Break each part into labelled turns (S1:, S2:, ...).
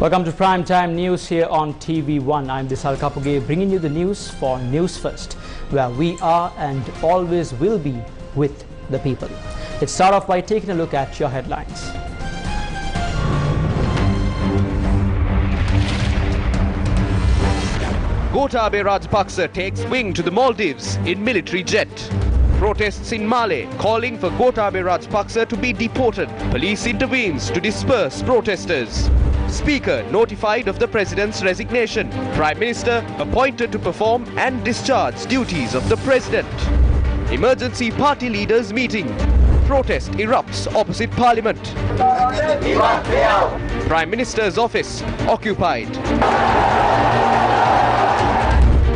S1: Welcome to Primetime News here on TV1. I'm Disal Kapuge bringing you the news for News First, where we are and always will be with the people. Let's start off by taking a look at your headlines.
S2: Gautam Rajapaksa takes wing to the Maldives in military jet. Protests in Mali calling for Gautam Rajapaksa to be deported. Police intervenes to disperse protesters. Speaker notified of the President's resignation. Prime Minister appointed to perform and discharge duties of the President. Emergency party leaders meeting. Protest erupts opposite Parliament. Prime Minister's office occupied.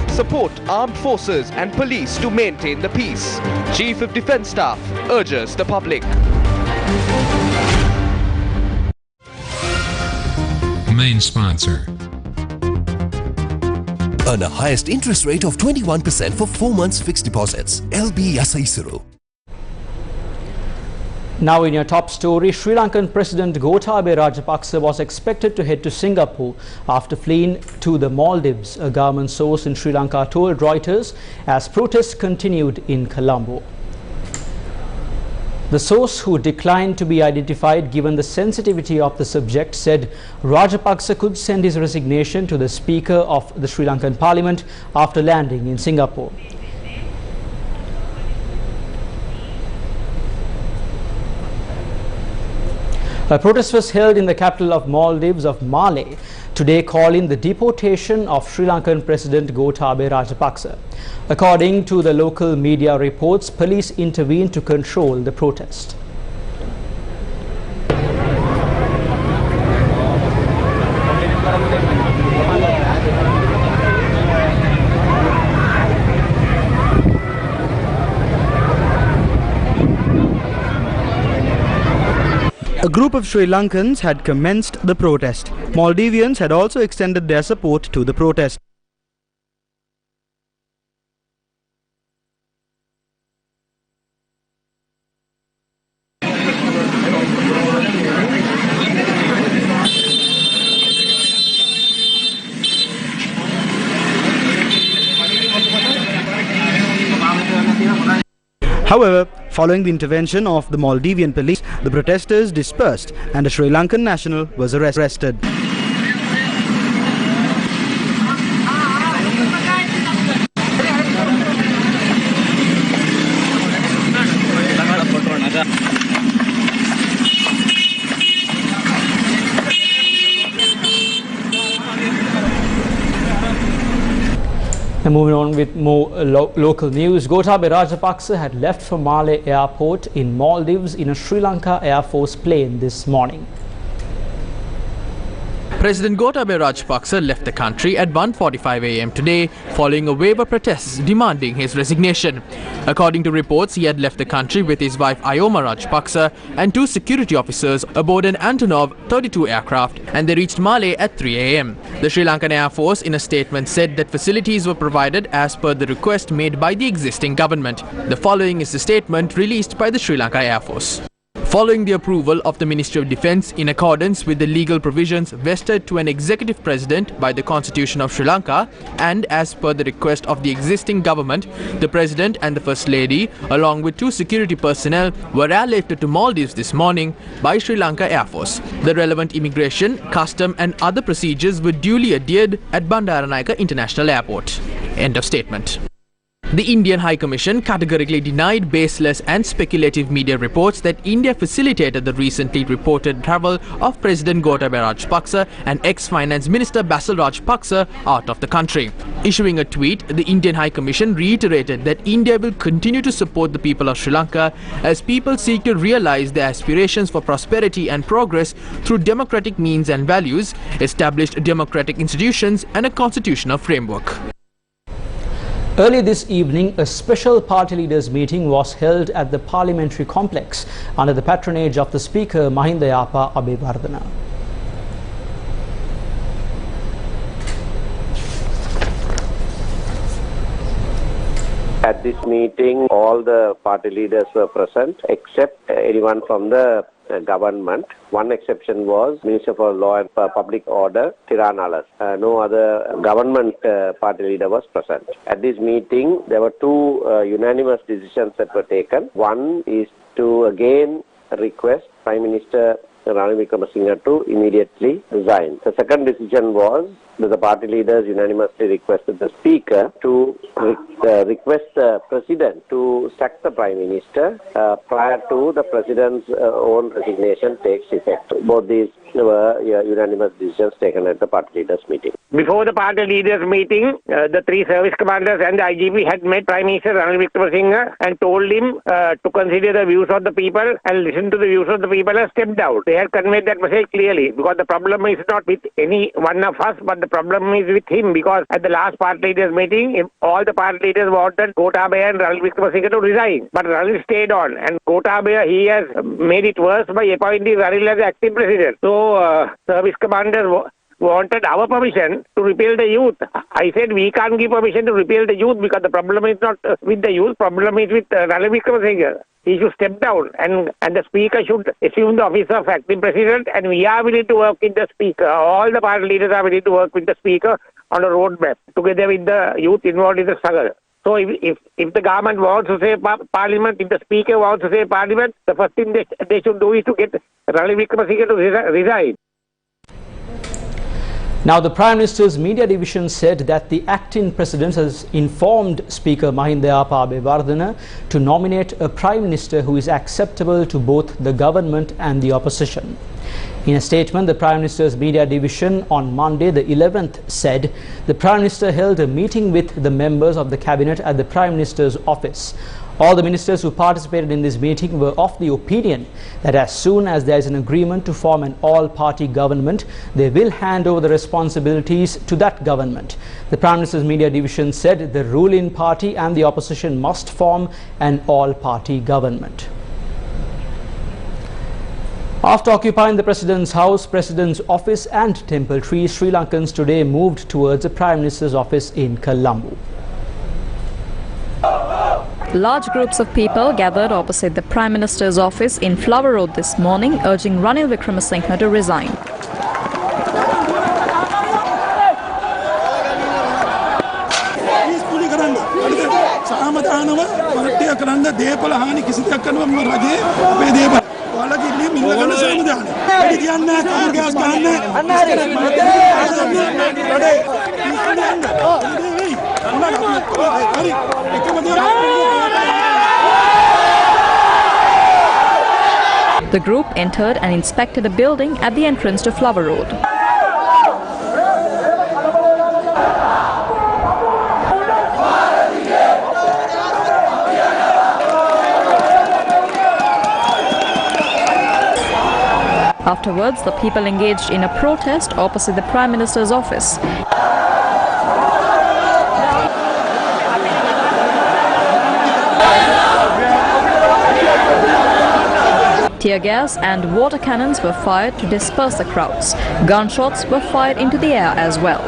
S2: Support armed forces and police to maintain the peace. Chief of Defence Staff urges the public.
S3: Main sponsor.
S4: Earn a highest interest rate of 21% for 4 months fixed deposits. LB Yasaisuru.
S1: Now in your top story, Sri Lankan President Gautam Rajapaksa was expected to head to Singapore after fleeing to the Maldives, a government source in Sri Lanka told Reuters, as protests continued in Colombo. The source, who declined to be identified given the sensitivity of the subject, said Rajapaksa could send his resignation to the Speaker of the Sri Lankan Parliament after landing in Singapore. A protest was held in the capital of Maldives of Malé today, calling the deportation of Sri Lankan President Gautam Rajapaksa. According to the local media reports, police intervened to control the protest.
S5: A group of Sri Lankans had commenced the protest. Maldivians had also extended their support to the protest. However, following the intervention of the Maldivian police, the protesters dispersed and a Sri Lankan national was arrested.
S1: And moving on with more local news, Gautam Rajapaksa had left for Malé Airport in Maldives in a Sri Lanka Air Force plane this morning.
S6: President Gautam Rajapaksa left the country at 1:45 a.m. today following a wave of protests demanding his resignation. According to reports, he had left the country with his wife Ayoma Rajapaksa and 2 security officers aboard an Antonov 32 aircraft, and they reached Malé at 3 a.m. The Sri Lankan Air Force in a statement said that facilities were provided as per the request made by the existing government. The following is the statement released by the Sri Lanka Air Force. Following the approval of the Ministry of Defence in accordance with the legal provisions vested to an executive president by the Constitution of Sri Lanka, and as per the request of the existing government, the President and the First Lady, along with 2 security personnel, were airlifted to Maldives this morning by Sri Lanka Air Force. The relevant immigration, custom and other procedures were duly adhered at Bandaranaike International Airport. End of statement. The Indian High Commission categorically denied baseless and speculative media reports that India facilitated the recently reported travel of President Gautam Rajapaksa and ex-Finance Minister Basil Rajapaksa out of the country. Issuing a tweet, the Indian High Commission reiterated that India will continue to support the people of Sri Lanka as people seek to realize their aspirations for prosperity and progress through democratic means and values, established democratic institutions and a constitutional framework.
S1: Earlier this evening, a special party leaders meeting was held at the parliamentary complex under the patronage of the Speaker Mahindra Vardhana.
S7: At this meeting, all the party leaders were present except anyone from the government. One exception was Minister for Law and Public Order, Tiranalas. No other government party leader was present. At this meeting, there were two unanimous decisions that were taken. One is to again request Prime Minister Ranil Wickremesinghe to immediately resign. The second decision was that the party leaders unanimously requested the Speaker to request the President to sack the Prime Minister prior to the President's own resignation takes effect. Both these were unanimous decisions taken at the party leaders meeting.
S8: Before the party leaders meeting, the three service commanders and the IGP had met Prime Minister Ranil Wickremesinghe and told him to consider the views of the people and listen to the views of the people and stepped out. They had conveyed that message clearly because the problem is not with any one of us, but the problem is with him, because at the last party leaders meeting, all the party leaders wanted Gautam and Ranil Wickremesinghe to resign. But Ranil stayed on, and Gautam, he has made it worse by appointing Ranil as acting president. So service commanders wanted our permission to repel the youth. I said we can't give permission to repel the youth because the problem is not with the youth, problem is with Ranil Wickremesinghe. He should step down and the Speaker should assume the office of acting president, and we are willing to work with the Speaker. All the party leaders are willing to work with the Speaker on a roadmap together with the youth involved in the struggle. So if the government wants to say parliament, if the Speaker wants to say parliament, the first thing they should do is to get Ranil Wickremesinghe to resign.
S1: Now, the Prime Minister's media division said that the acting president has informed Speaker Mahindra Vardhana to nominate a Prime Minister who is acceptable to both the government and the opposition. In a statement, the Prime Minister's media division on Monday, the 11th, said the Prime Minister held a meeting with the members of the cabinet at the Prime Minister's office. All the ministers who participated in this meeting were of the opinion that as soon as there is an agreement to form an all-party government, they will hand over the responsibilities to that government. The Prime Minister's media division said the ruling party and the opposition must form an all-party government. After occupying the President's house, President's office and temple tree, Sri Lankans today moved towards the Prime Minister's office in Colombo.
S9: Large groups of people gathered opposite the Prime Minister's office in Flower Road this morning, urging Ranil Wickremesinghe to resign. The group entered and inspected a building at the entrance to Flower Road. Afterwards, the people engaged in a protest opposite the Prime Minister's office. Tear gas and water cannons were fired to disperse the crowds. Gunshots were fired into the air as well.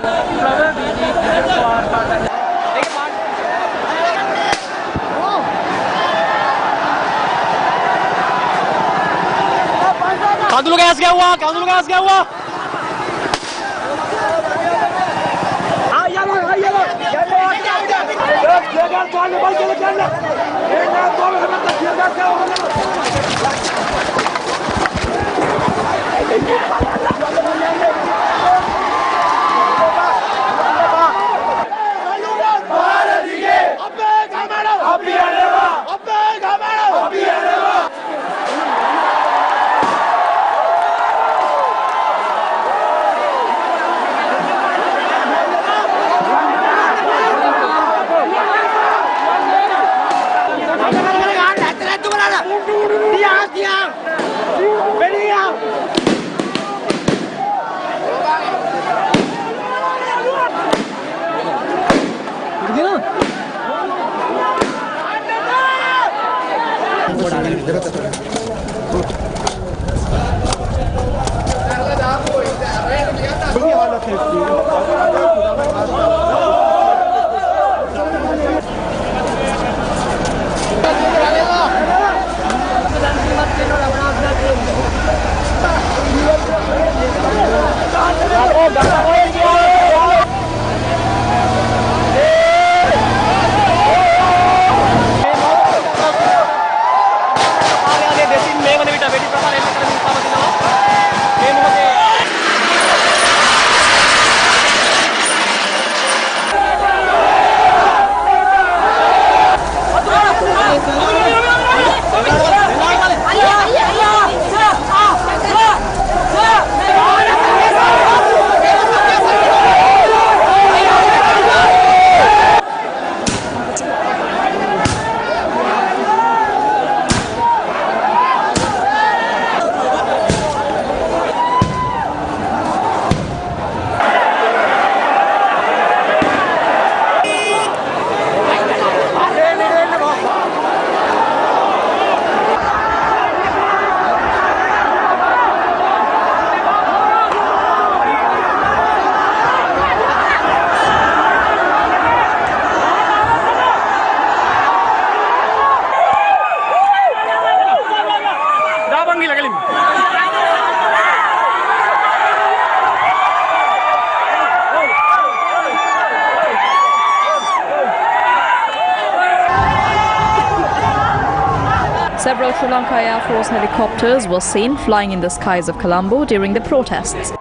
S9: Several Sri Lanka Air Force helicopters were seen flying in the skies of Colombo during the protests.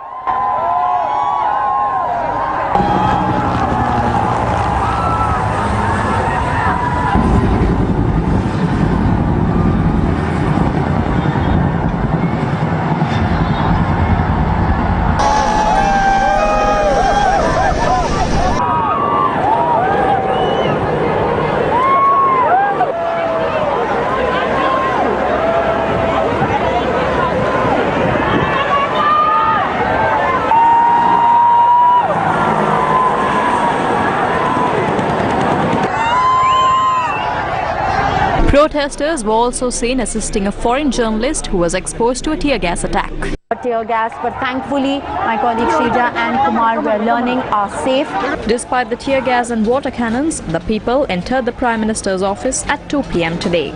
S9: Protesters were also seen assisting a foreign journalist who was exposed to a tear gas attack.
S10: Tear gas, but thankfully my colleague Shrija and Kumar were learning are safe.
S9: Despite the tear gas and water cannons, the people entered the Prime Minister's office at 2 p.m. today.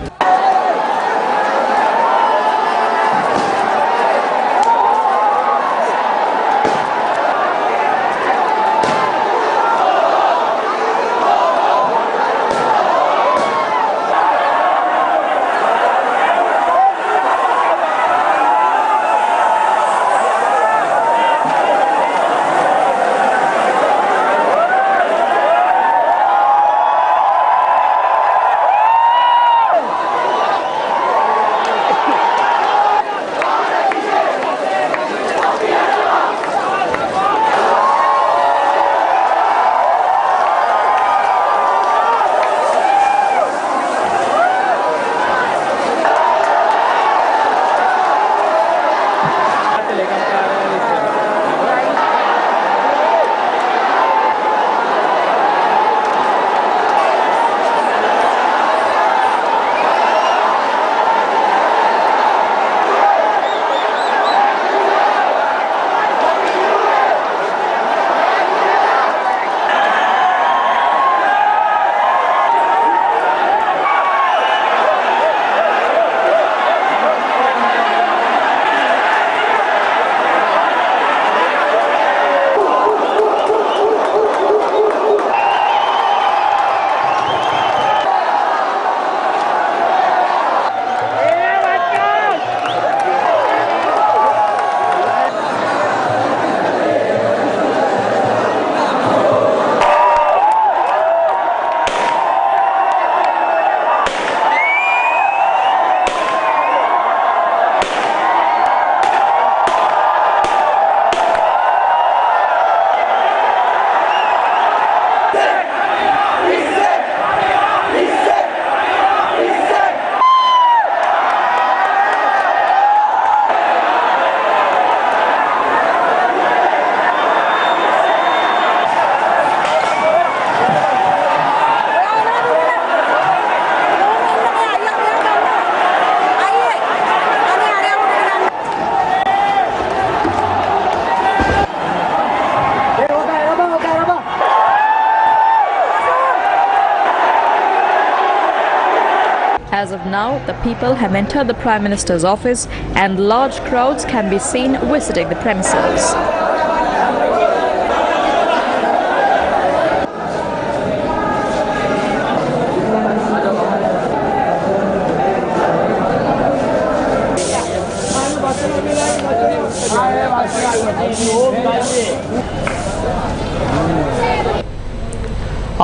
S9: As of now, the people have entered the Prime Minister's office and large crowds can be seen visiting the premises.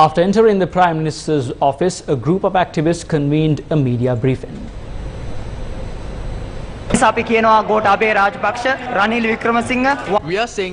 S1: After entering the Prime Minister's office, a group of activists convened a media briefing.
S6: We are saying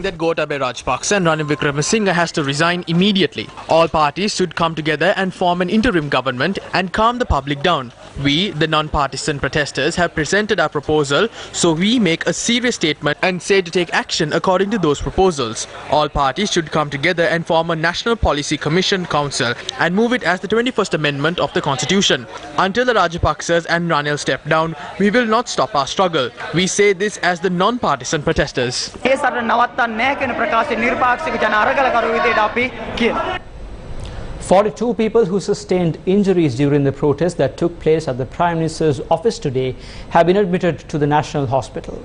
S6: that Gotabaya Rajapaksa and Ranil Wickremesinghe has to resign immediately. All parties should come together and form an interim government and calm the public down. We, the non-partisan protesters, have presented our proposal, so we make a serious statement and say to take action according to those proposals. All parties should come together and form a National Policy Commission Council and move it as the 21st Amendment of the Constitution. Until the Rajapaksas and Ranil step down, we will not stop our struggle. We say this as the non-partisan protesters.
S1: 42 people who sustained injuries during the protest that took place at the Prime Minister's office today have been admitted to the National Hospital.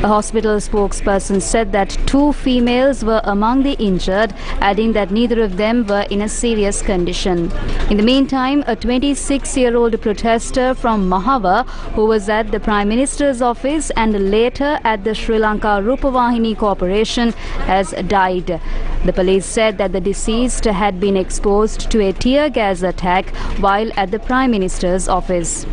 S11: A hospital spokesperson said that 2 females were among the injured, adding that neither of them were in a serious condition. In the meantime, a 26-year-old protester from Mahava, who was at the Prime Minister's office and later at the Sri Lanka Rupavahini Corporation, has died. The police said that the deceased had been exposed to a tear gas attack while at the Prime Minister's office.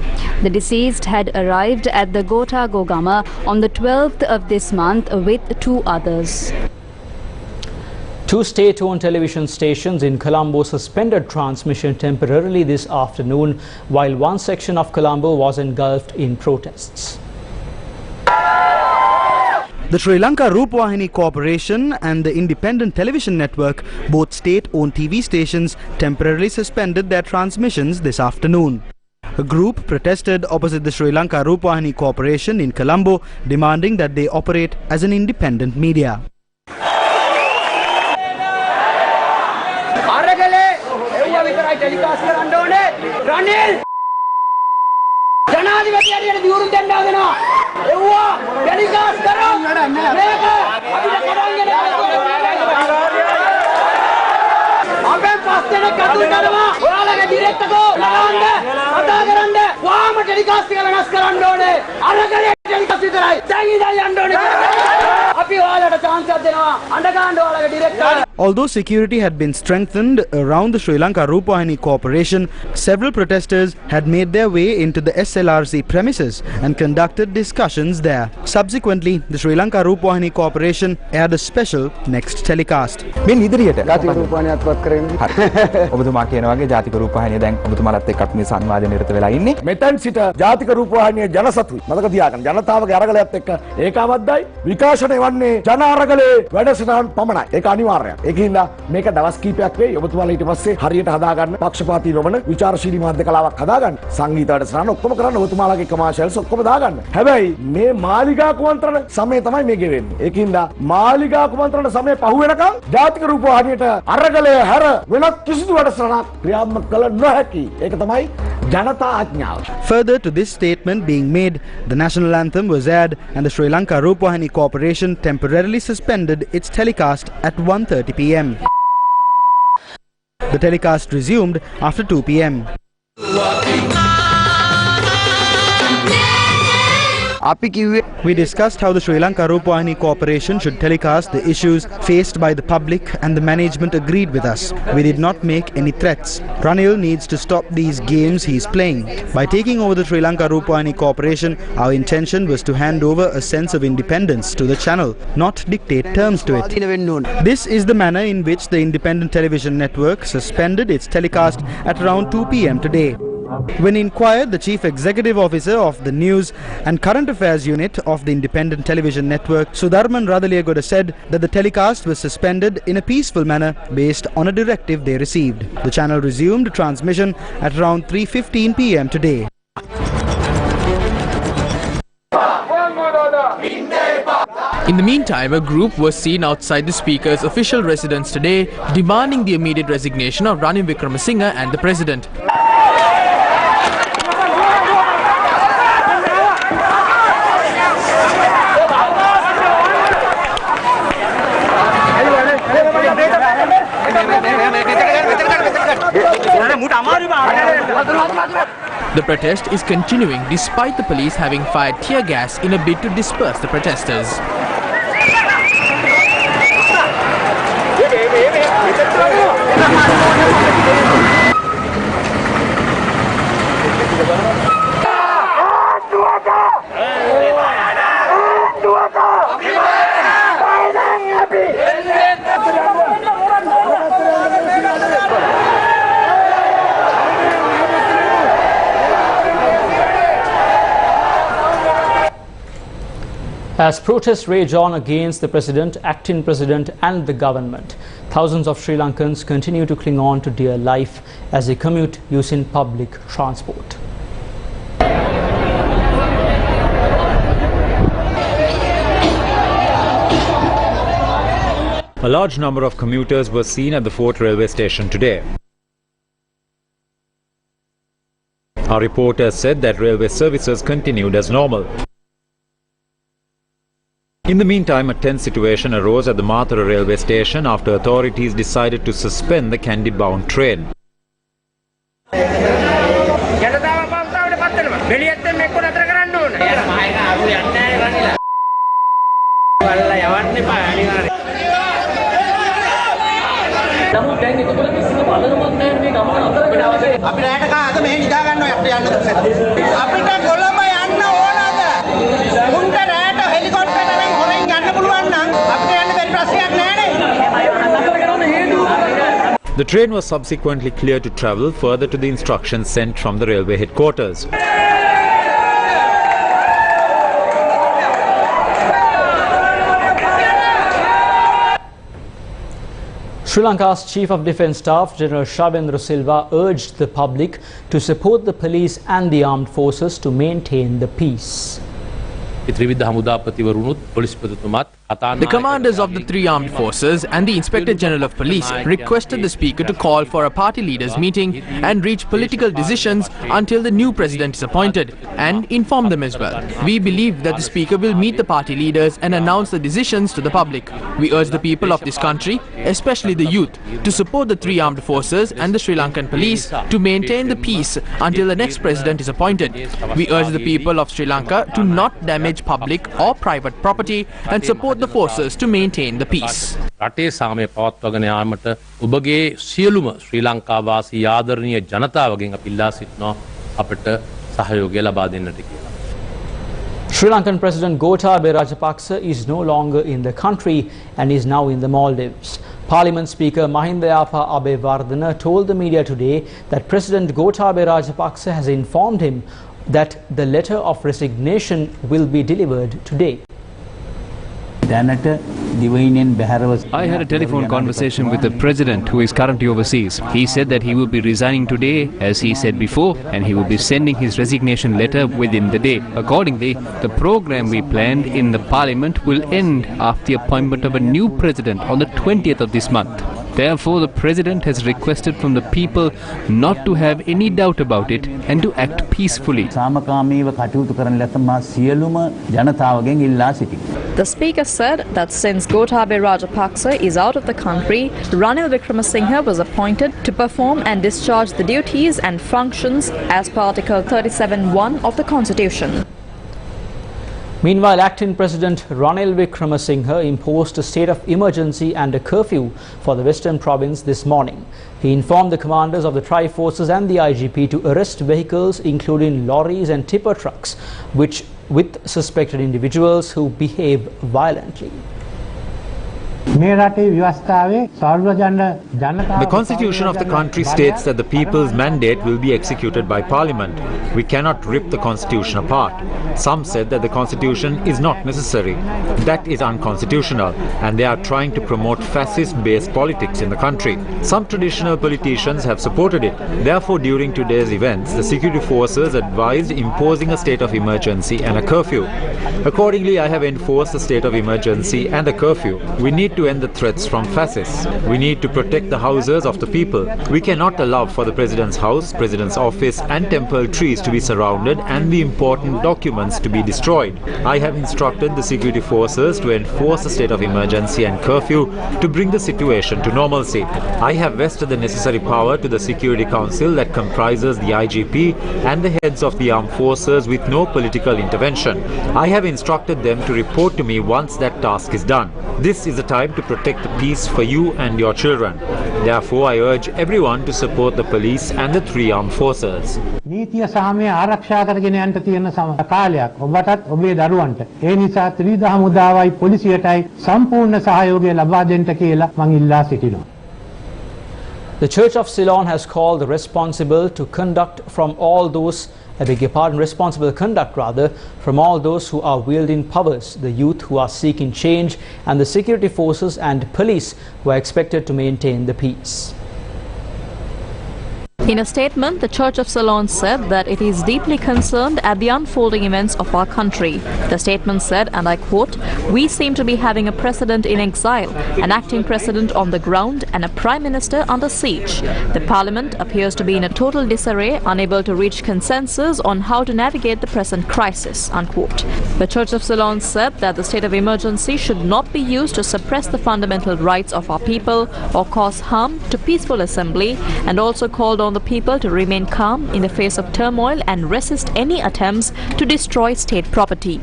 S11: The deceased had arrived at the Gota Gogama on the 12th of this month with 2 others.
S1: 2 state-owned television stations in Colombo suspended transmission temporarily this afternoon, while one section of Colombo was engulfed in protests.
S5: The Sri Lanka Rupavahini Corporation and the Independent Television Network, both state-owned TV stations, temporarily suspended their transmissions this afternoon. A group protested opposite the Sri Lanka Rupavahini Corporation in Colombo, demanding that they operate as an independent media. Although security had been strengthened around the Sri Lanka Rupavahini Corporation, several protesters had made their way into the SLRC premises and conducted discussions there. Subsequently, the Sri Lanka Rupavahini Corporation aired a special next telecast.
S12: මෙතෙන් සිට ජාතික රූපවාහිනියේ ජනසතුයි මතක තියාගන්න ජනතාවගේ අරගලයත් එක්ක ඒකාබද්ධයි විකාශනය වන්නේ ජන අරගලේ වැඩසටහන් පමණයි ඒක අනිවාර්යයි ඒකින්ද මේක දවස් කිහිපයක් වෙයි ඔබතුමාලා ඊට පස්සේ හරියට හදාගන්න පක්ෂපාතී නොවන විචාරශීලී මාධ්‍ය කලාවක් හදාගන්න සංගීත වැඩසටහන ඔක්කොම කරන්න ඔබතුමාලාගේ කමර්ෂියල්ස් ඔක්කොම දාගන්න හැබැයි මේ මාලිගා කුමන්ත්‍රණ සමය තමයි මේකේ වෙන්නේ ඒකින්ද මාලිගා කුමන්ත්‍රණ සමය පහු වෙනකම් ජාතික රූපවාහිනියට අරගලය හැර වෙනත් කිසිදු වැඩසටහනක් ක්‍රියාත්මක කළ නොහැකි ඒක තමයි
S5: Further to this statement being made, the national anthem was aired and the Sri Lanka Rupavahini Corporation temporarily suspended its telecast at 1:30 p.m. The telecast resumed after 2 p.m. We discussed how the Sri Lanka Rupavahini Corporation should telecast the issues faced by the public, and the management agreed with us. We did not make any threats. Ranil needs to stop these games he's playing. By taking over the Sri Lanka Rupavahini Corporation, our intention was to hand over a sense of independence to the channel, not dictate terms to it. This is the manner in which the Independent Television Network suspended its telecast at around 2 p.m. today. When inquired, the Chief Executive Officer of the News and Current Affairs Unit of the Independent Television Network, Sudarman Radaliyagoda, said that the telecast was suspended in a peaceful manner based on a directive they received. The channel resumed transmission at around 3:15 p.m. today.
S6: In the meantime, a group was seen outside the Speaker's official residence today, demanding the immediate resignation of Ranil Wickremesinghe and the President. The protest is continuing despite the police having fired tear gas in a bid to disperse the protesters.
S1: As protests rage on against the president, acting president and the government, thousands of Sri Lankans continue to cling on to dear life as they commute using public transport.
S13: A large number of commuters were seen at the Fort railway station today. Our reporters said that railway services continued as normal. In the meantime, a tense situation arose at the Mathura railway station after authorities decided to suspend the Kandy-bound train. The train was subsequently cleared to travel further to the instructions sent from the railway headquarters.
S1: Sri Lanka's Chief of Defence Staff, General Shavendra Silva, urged the public to support the police and the armed forces to maintain the peace.
S6: The commanders of the three armed forces and the Inspector General of Police requested the Speaker to call for a party leaders meeting and reach political decisions until the new president is appointed, and inform them as well. We believe that the Speaker will meet the party leaders and announce the decisions to the public. We urge the people of this country, especially the youth, to support the three armed forces and the Sri Lankan police to maintain the peace until the next president is appointed. We urge the people of Sri Lanka to not damage public or private property and support the forces to maintain the peace.
S14: රටේ සාමය පවත්වාගෙන යාමට ඔබගේ සියලුම ශ්‍රී ලංකා වාසී ආදරණීය ජනතාවගෙන් අපි ඉල්ලා සිටිනවා අපට සහයෝගය ලබා දෙන්නට කියලා.
S1: Sri Lankan President Gautam Rajapaksa is no longer in the country and is now in the Maldives. Parliament Speaker Mahindra Vardhana told the media today that President Gautam Rajapaksa has informed him that the letter of resignation will be delivered today.
S15: I had a telephone conversation with the president who is currently overseas. He said that he will be resigning today, as he said before, and he will be sending his resignation letter within the day. Accordingly, the program we planned in the parliament will end after the appointment of a new president on the 20th of this month. Therefore, the president has requested from the people not to have any doubt about it and to act peacefully.
S9: The speaker said that since Gautam Rajapaksa is out of the country, Ranil Wickremesinghe was appointed to perform and discharge the duties and functions as per Article 37(1) of the Constitution.
S1: Meanwhile, acting President Ranil Wickremesinghe imposed a state of emergency and a curfew for the Western Province this morning. He informed the commanders of the Tri-Forces and the IGP to arrest vehicles including lorries and tipper trucks with suspected individuals who behave violently.
S13: The constitution of the country states that the people's mandate will be executed by parliament. We cannot rip the constitution apart. Some said that the constitution is not necessary. That is unconstitutional, and they are trying to promote fascist-based politics in the country. Some traditional politicians have supported it. Therefore, during today's events, the security forces advised imposing a state of emergency and a curfew. Accordingly, I have enforced a state of emergency and a curfew. We need to end the threats from fascists. We need to protect the houses of the people. We cannot allow for the President's house, President's office and temple trees to be surrounded and the important documents to be destroyed. I have instructed the security forces to enforce a state of emergency and curfew to bring the situation to normalcy. I have vested the necessary power to the Security Council that comprises the IGP and the heads of the armed forces with no political intervention. I have instructed them to report to me once that task is done. This is a time time to protect the peace for you and your children. Therefore, I urge everyone to support the police and the three armed forces.
S16: නීතිය සාමය ආරක්ෂා කරගෙන යන්න තියෙන කාලයක් ඔබටත් ඔබේ දරුවන්ට ඒ නිසා ත්‍රිවිධ හමුදාවයි පොලිසියටයි සම්පූර්ණ සහයෝගය ලබා දෙන්න කියලා මම ඉල්ලා සිටිනවා.
S1: The Church of Ceylon has called the responsible conduct from all those who are wielding powers, the youth who are seeking change, and the security forces and police who are expected to maintain the peace.
S9: In a statement, the Church of Ceylon said that it is deeply concerned at the unfolding events of our country. The statement said, and I quote, "We seem to be having a president in exile, an acting president on the ground, and a prime minister under siege. The parliament appears to be in a total disarray, unable to reach consensus on how to navigate the present crisis," unquote. The Church of Ceylon said that the state of emergency should not be used to suppress the fundamental rights of our people or cause harm to peaceful assembly, and also called on the people to remain calm in the face of turmoil and resist any attempts to destroy state property.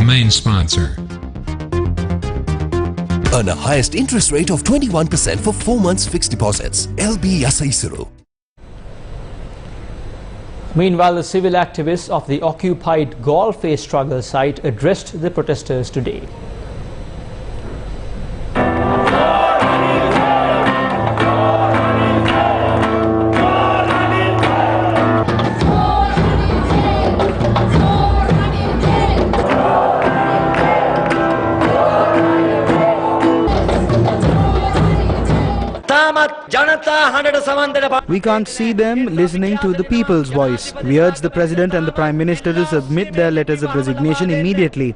S3: Main sponsor.
S4: Earn a highest interest rate of 21% for 4 months fixed deposits. LB Yasaisuru.
S1: Meanwhile, the civil activists of the occupied Galway struggle site addressed the protesters today.
S5: We can't see them listening to the people's voice. We urge the President and the Prime Minister to submit their letters of resignation immediately.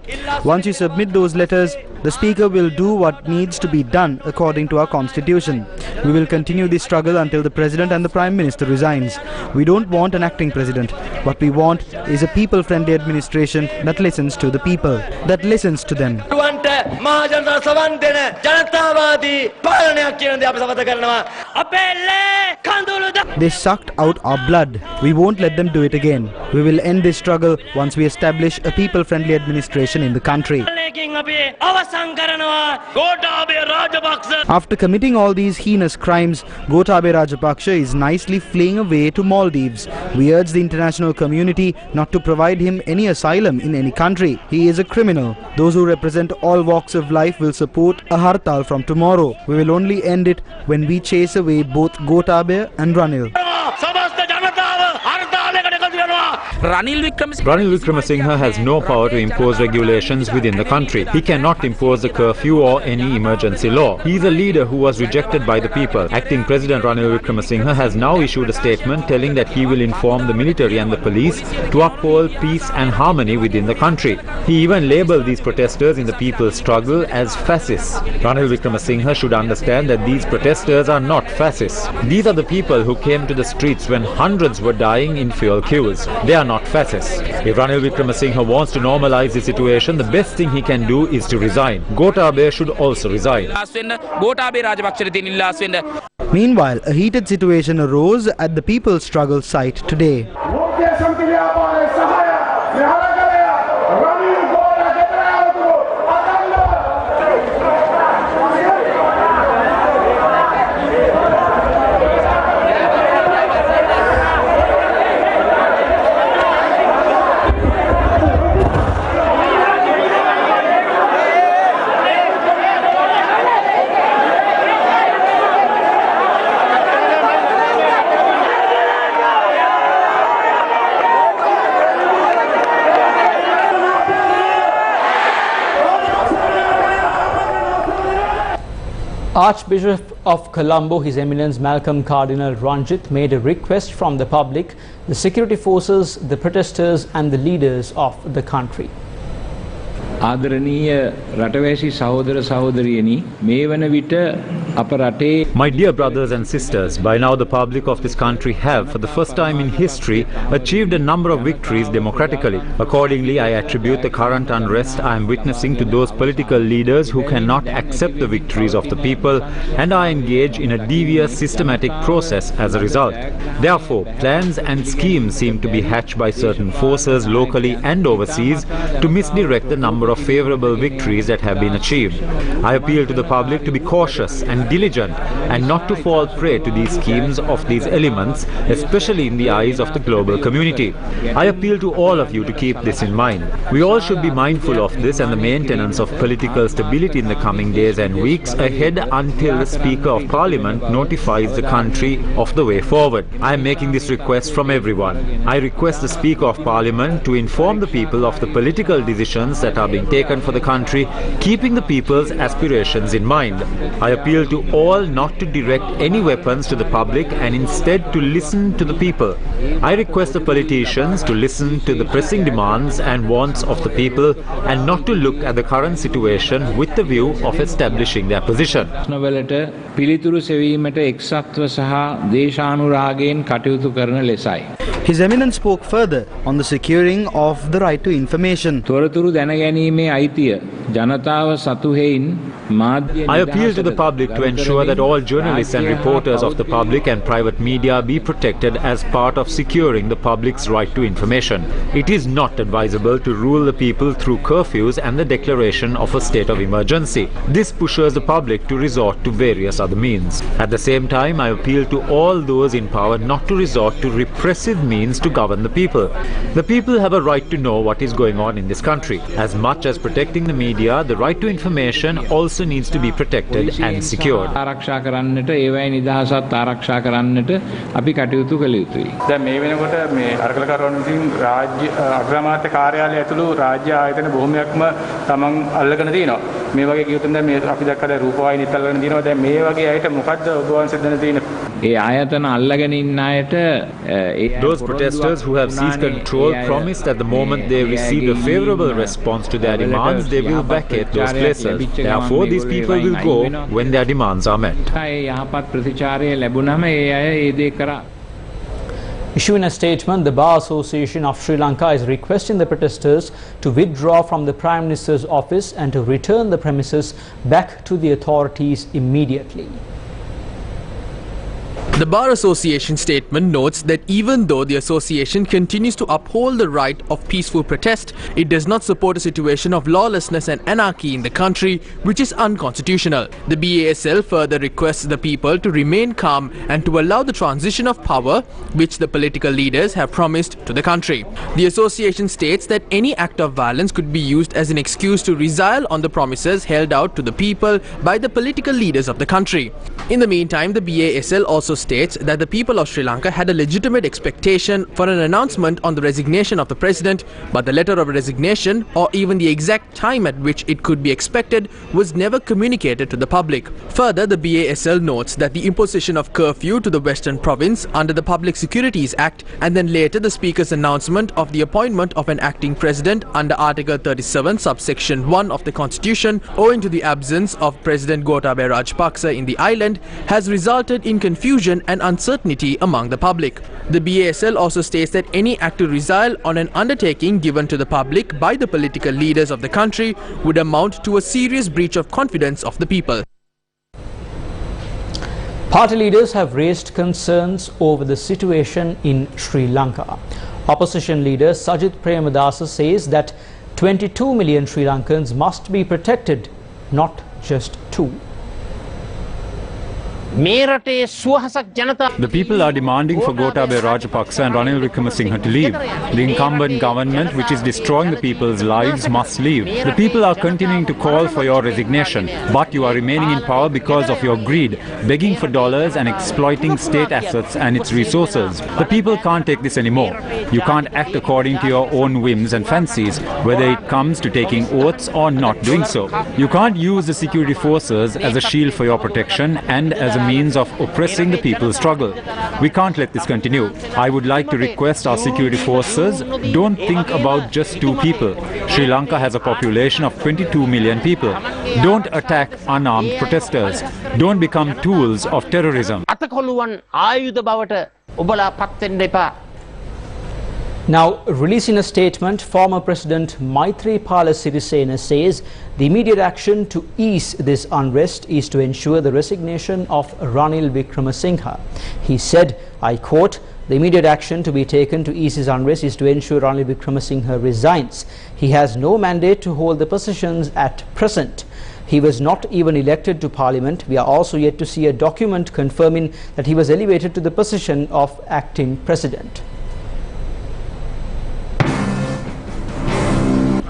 S5: Once you submit those letters, the Speaker will do what needs to be done according to our Constitution. We will continue this struggle until the President and the Prime Minister resigns. We don't want an acting President. What we want is a people-friendly administration that listens to the people, that listens to them. They sucked out our blood. We won't let them do it again. We will end this struggle once we establish a people-friendly administration in the country. After committing all these heinous crimes, Gautam Rajapaksa is nicely fleeing away to Maldives. We urge the international community not to provide him any asylum in any country. He is a criminal. Those who represent all walks of life will support a hartal from tomorrow. We will only end it when we chase away both Gautam and Ranil.
S13: Ranil Wickremesinghe has no power to impose regulations within the country. He cannot impose a curfew or any emergency law. He is a leader who was rejected by the people. Acting President Ranil Wickremesinghe has now issued a statement telling that he will inform the military and the police to uphold peace and harmony within the country. He even labelled these protesters in the people's struggle as fascists. Ranil Wickremesinghe should understand that these protesters are not fascists. These are the people who came to the streets when hundreds were dying in fuel queues. They are not fascists. If Ranil Wickremesinghe wants to normalize the situation, the best thing he can do is to resign. Gautam should also resign.
S5: Meanwhile, a heated situation arose at the People's Struggle site today.
S1: Archbishop of Colombo, His Eminence Malcolm Cardinal Ranjit, made a request from the public, the security forces, the protesters and the leaders of the country.
S17: ආදරණීය රටවැසි සහෝදර සහෝදරියනි, මේ වන විට
S13: My dear brothers and sisters, by now the public of this country have, for the first time in history, achieved a number of victories democratically. Accordingly, I attribute the current unrest I am witnessing to those political leaders who cannot accept the victories of the people and are engaged in a devious, systematic process as a result. Therefore, plans and schemes seem to be hatched by certain forces locally and overseas to misdirect the number of favorable victories that have been achieved. I appeal to the public to be cautious and diligent and not to fall prey to these schemes of these elements, especially in the eyes of the global community. I appeal to all of you to keep this in mind. We all should be mindful of this and the maintenance of political stability in the coming days and weeks ahead until the Speaker of Parliament notifies the country of the way forward. I am making this request from everyone. I request the Speaker of Parliament to inform the people of the political decisions that are being taken for the country, keeping the people's aspirations in mind. I appeal to all not to direct any weapons to the public and instead to listen to the people. I request the politicians to listen to the pressing demands and wants of the people and not to look at the current situation with the view of establishing their position.
S5: His Eminence spoke further on the securing of the right to information.
S13: I appeal to the public to ensure that all journalists and reporters of the public and private media be protected as part of securing the public's right to information. It is not advisable to rule the people through curfews and the declaration of a state of emergency. This pushes the public to resort to various other means. At the same time, I appeal to all those in power not to resort to repressive means to govern the people. The people have a right to know what is going on in this country. As much as protecting the media, the right to information also needs to be protected and secured. Those protesters who have seized control promised that the moment they receive a favorable response to their demands, they will vacate those places. Therefore, these people will go when their demands are met.
S1: Issuing a statement, the Bar Association of Sri Lanka is requesting the protesters to withdraw from the Prime Minister's office and to return the premises back to the authorities immediately.
S6: The Bar Association statement notes that even though the association continues to uphold the right of peaceful protest, it does not support a situation of lawlessness and anarchy in the country, which is unconstitutional. The BASL further requests the people to remain calm and to allow the transition of power, which the political leaders have promised to the country. The association states that any act of violence could be used as an excuse to resile on the promises held out to the people by the political leaders of the country. In the meantime, the BASL also states that the people of Sri Lanka had a legitimate expectation for an announcement on the resignation of the president, but the letter of resignation or even the exact time at which it could be expected was never communicated to the public. Further, the BASL notes that the imposition of curfew to the Western Province under the Public Securities Act and then later the Speaker's announcement of the appointment of an acting president under Article 37 subsection 1 of the Constitution owing to the absence of President Gautam Rajapaksa in the island has resulted in confusion and uncertainty among the public. The BASL also states that any act to resile on an undertaking given to the public by the political leaders of the country would amount to a serious breach of confidence of the people.
S1: Party leaders have raised concerns over the situation in Sri Lanka. Opposition leader Sajith Premadasa says that 22 million Sri Lankans must be protected, not just 2.
S13: The people are demanding for Gotabaya Rajapaksa and Ranil Wickremesinghe to leave. The incumbent government, which is destroying the people's lives, must leave. The people are continuing to call for your resignation, but you are remaining in power because of your greed, begging for dollars and exploiting state assets and its resources. The people can't take this anymore. You can't act according to your own whims and fancies, whether it comes to taking oaths or not doing so. You can't use the security forces as a shield for your protection and as a means of oppressing the people's struggle. We can't let this continue. I would like to request our security forces, don't think about just 2 people. Sri Lanka has a population of 22 million people. Don't attack unarmed protesters. Don't become tools of terrorism.
S1: Now, releasing a statement, former President Maithripala Sirisena says the immediate action to ease this unrest is to ensure the resignation of Ranil Wickremesinghe. He said, I quote, the immediate action to be taken to ease this unrest is to ensure Ranil Wickremesinghe resigns. He has no mandate to hold the positions at present. He was not even elected to Parliament. We are also yet to see a document confirming that he was elevated to the position of acting president.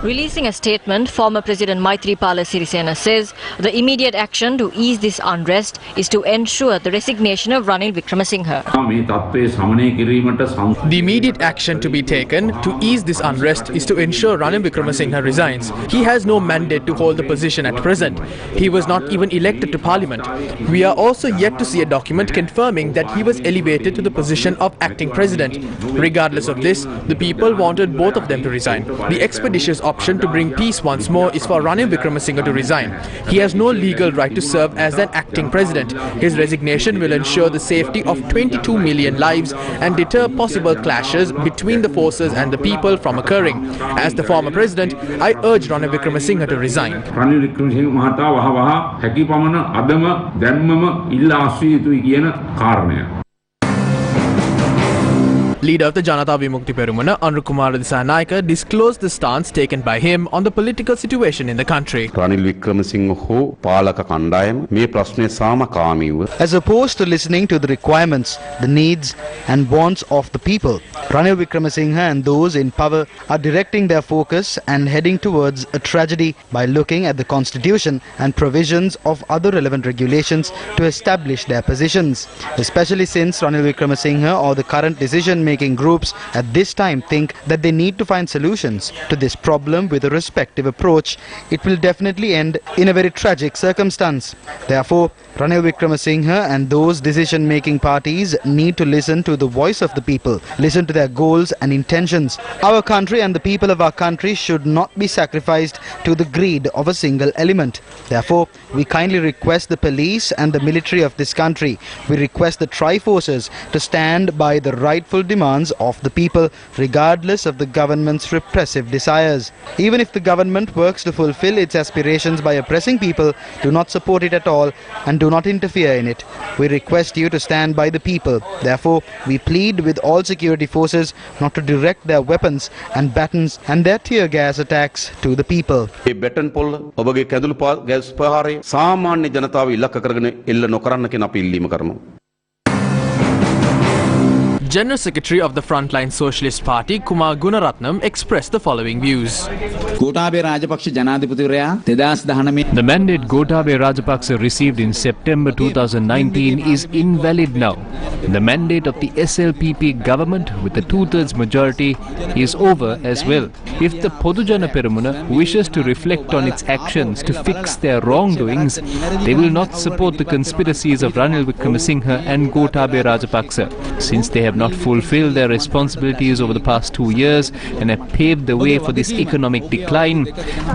S17: Releasing a statement, former President Maithripala Sirisena says the immediate action to ease this unrest is to ensure the resignation of Ranil Wickremesinghe.
S6: The immediate action to be taken to ease this unrest is to ensure Ranil Wickremesinghe resigns. He has no mandate to hold the position at present. He was not even elected to Parliament. We are also yet to see a document confirming that he was elevated to the position of acting president. Regardless of this, the people wanted both of them to resign. The expeditious option to bring peace once more is for Ranil Wickremesinghe to resign. He has no legal right to serve as an acting president. His resignation will ensure the safety of 22 million lives and deter possible clashes between the forces and the people from occurring. As the former president, I urge Ranil Wickremesinghe to resign.
S18: Ranil Wickremesinghe mahata waha හැකි පමණ අදම දැන්මම ඉල්ලා අස්විය යුතුයි කියන කාරණය.
S6: Leader of the Janata Vimukti Perumana, Anru Kumar Dissanayake, disclosed the stance taken by him on the political situation in the country.
S19: Ranil Wickremesinghe ho palaka kandayama me prashne samakamiwa.
S5: As opposed to listening to the requirements, the needs and wants of the people, Ranil Wickremesinghe and those in power are directing their focus and heading towards a tragedy by looking at the constitution and provisions of other relevant regulations to establish their positions. Especially since Ranil Wickremesinghe or the current decision-making groups at this time think that they need to find solutions to this problem with a respective approach, it will definitely end in a very tragic circumstance. Therefore, Ranil Wickremesinghe and those decision-making parties need to listen to the voice of the people, listen to their goals and intentions. Our country and the people of our country should not be sacrificed to the greed of a single element. Therefore, we kindly request the police and the military of this country, we request the Tri-Forces to stand by the rightful demands of the people, regardless of the government's repressive desires. Even if the government works to fulfill its aspirations by oppressing people, do not support it at all and do not interfere in it. We request you to stand by the people. Therefore, we plead with all security forces not to direct their weapons and batons and their tear gas attacks to the people.
S19: Baton pole obage kadulu gas pahare සාමාන්‍ය ජනතාව ඉලක්ක කරගෙන එල්ල නොකරන්න කියන අපි ඉල්ලීම කරනවා.
S6: General Secretary of the Frontline Socialist Party, Kumar Gunaratnam, expressed the following views.
S20: The
S15: mandate Gotabaya Rajapaksa received in September 2019 is invalid now. The mandate of the SLPP government with a 2/3 majority is over as well. If the Podujana Perumuna wishes to reflect on its actions to fix their wrongdoings, they will not support the conspiracies of Ranil Wickremesinghe and Gotabaya Rajapaksa, since they have not fulfilled their responsibilities over the past 2 years and have paved the way for this economic decline.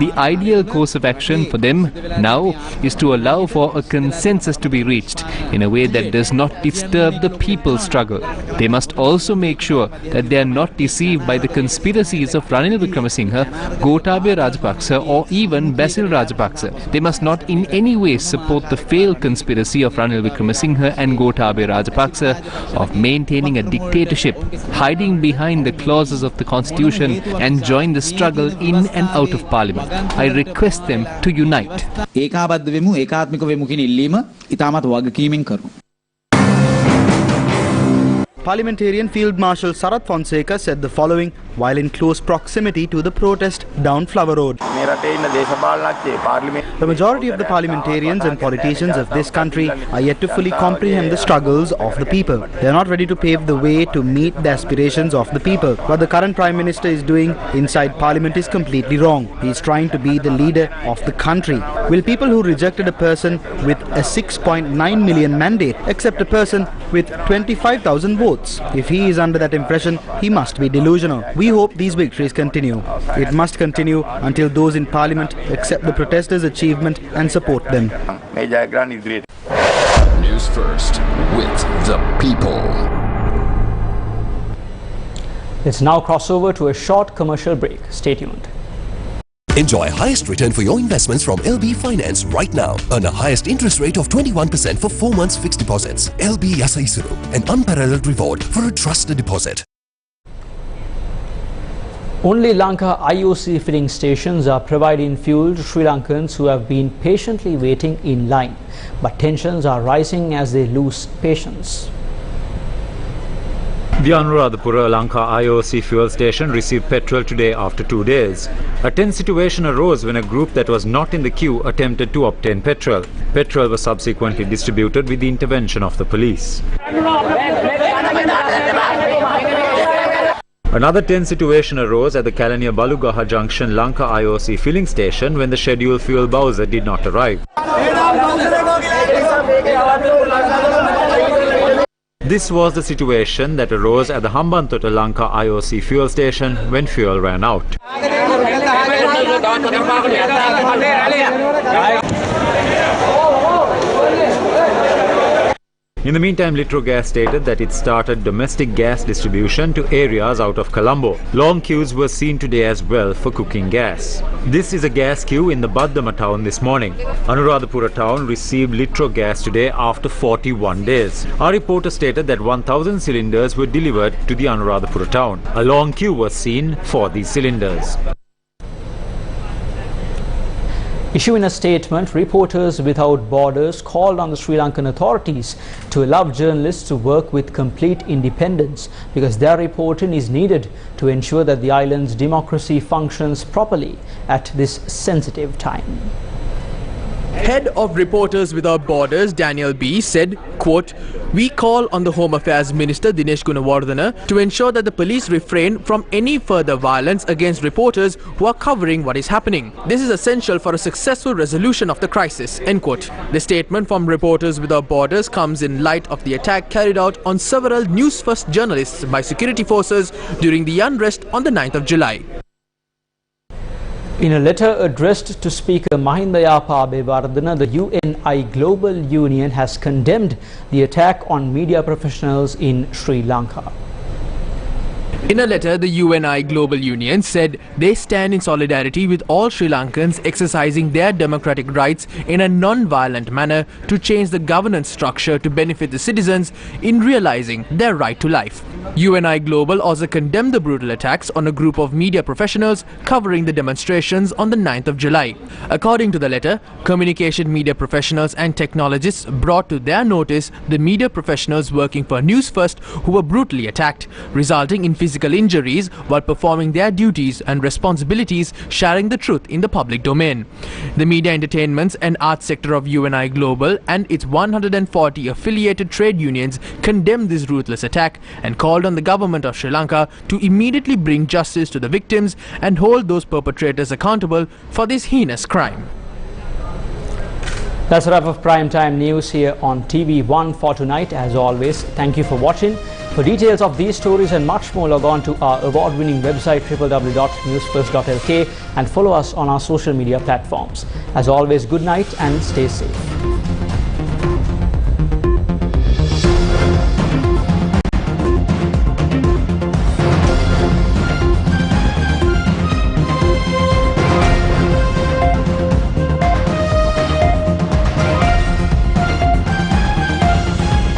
S15: The ideal course of action for them now is to allow for a consensus to be reached in a way that does not disturb the people's struggle. They must also make sure that they are not deceived by the conspiracies of Ranil Wickremesinghe, Gotabaya Rajapaksa or even Basil Rajapaksa. They must not in any way support the failed conspiracy of Ranil Wickremesinghe and Gotabaya Rajapaksa of maintaining a dictatorship, hiding behind the clauses of the constitution and join the struggle in and out of parliament. I request them to unite.
S20: ඒකාබද්ධ වෙමු ඒකාත්මික වෙමු කියන ඉල්ලීම ඉතාමත් වගකීමෙන් කරමු.
S5: Parliamentarian Field Marshal Sarath Fonseca said the following while in close proximity to the protest down Flower Road. The majority of the parliamentarians and politicians of this country are yet to fully comprehend the struggles of the people. They are not ready to pave the way to meet the aspirations of the people. What the current Prime Minister is doing inside Parliament is completely wrong. He is trying to be the leader of the country. Will people who rejected a person with a 6.9 million mandate accept a person with 25,000 votes? If he is under that impression, he must be delusional. We hope these victories continue. It must continue until those in Parliament accept the protesters' achievement and support them.
S21: News First with the people.
S1: Let's now cross over to a short commercial break. Stay tuned.
S4: Enjoy highest return for your investments from LB Finance right now. Earn a highest interest rate of 21% for 4 months fixed deposits. LB Yasaisuru, an unparalleled reward for a trusted deposit.
S1: Only Lanka IOC filling stations are providing fuel to Sri Lankans who have been patiently waiting in line. But tensions are rising as they lose patience.
S13: The Anuradhapura Lanka IOC fuel station received petrol today after 2 days. A tense situation arose when a group that was not in the queue attempted to obtain petrol. Petrol was subsequently distributed with the intervention of the police. Another tense situation arose at the Kalaniya Balugaha Junction Lanka IOC filling station when the scheduled fuel bowser did not arrive. This was the situation that arose at the Hambantota Lanka IOC fuel station when fuel ran out. In the meantime, Litrogas stated that it started domestic gas distribution to areas out of Colombo. Long queues were seen today as well for cooking gas. This is a gas queue in the Vardhana town this morning. Anuradhapura town received Litrogas today after 41 days. Our reporter stated that 1,000 cylinders were delivered to the Anuradhapura town. A long queue was seen for these cylinders.
S1: Issuing a statement, Reporters Without Borders called on the Sri Lankan authorities to allow journalists to work with complete independence because their reporting is needed to ensure that the island's democracy functions properly at this sensitive time.
S6: Head of Reporters Without Borders, Daniel B., said, quote, "We call on the Home Affairs Minister Dinesh Gunawardena to ensure that the police refrain from any further violence against reporters who are covering what is happening. This is essential for a successful resolution of the crisis." End quote. The statement from Reporters Without Borders comes in light of the attack carried out on several Newsfirst journalists by security forces during the unrest on the 9th of July.
S1: In a letter addressed to Speaker Mahindra Vardhana, the UNI Global Union has condemned the attack on media professionals in Sri Lanka.
S6: In a letter, the UNI Global Union said they stand in solidarity with all Sri Lankans exercising their democratic rights in a non-violent manner to change the governance structure to benefit the citizens in realizing their right to life. UNI Global also condemned the brutal attacks on a group of media professionals covering the demonstrations on the 9th of July. According to the letter, communication media professionals and technologists brought to their notice the media professionals working for Newsfirst who were brutally attacked, resulting in physical injuries while performing their duties and responsibilities sharing the truth in the public domain. The media, entertainments and arts sector of UNI Global and its 140 affiliated trade unions condemned this ruthless attack and called on the government of Sri Lanka to immediately bring justice to the victims and hold those perpetrators accountable for this heinous crime.
S1: That's a wrap of Primetime News here on TV1 for tonight. As always, thank you for watching. For details of these stories and much more, log on to our award-winning website www.newsfirst.lk and follow us on our social media platforms. As always, good night and stay safe.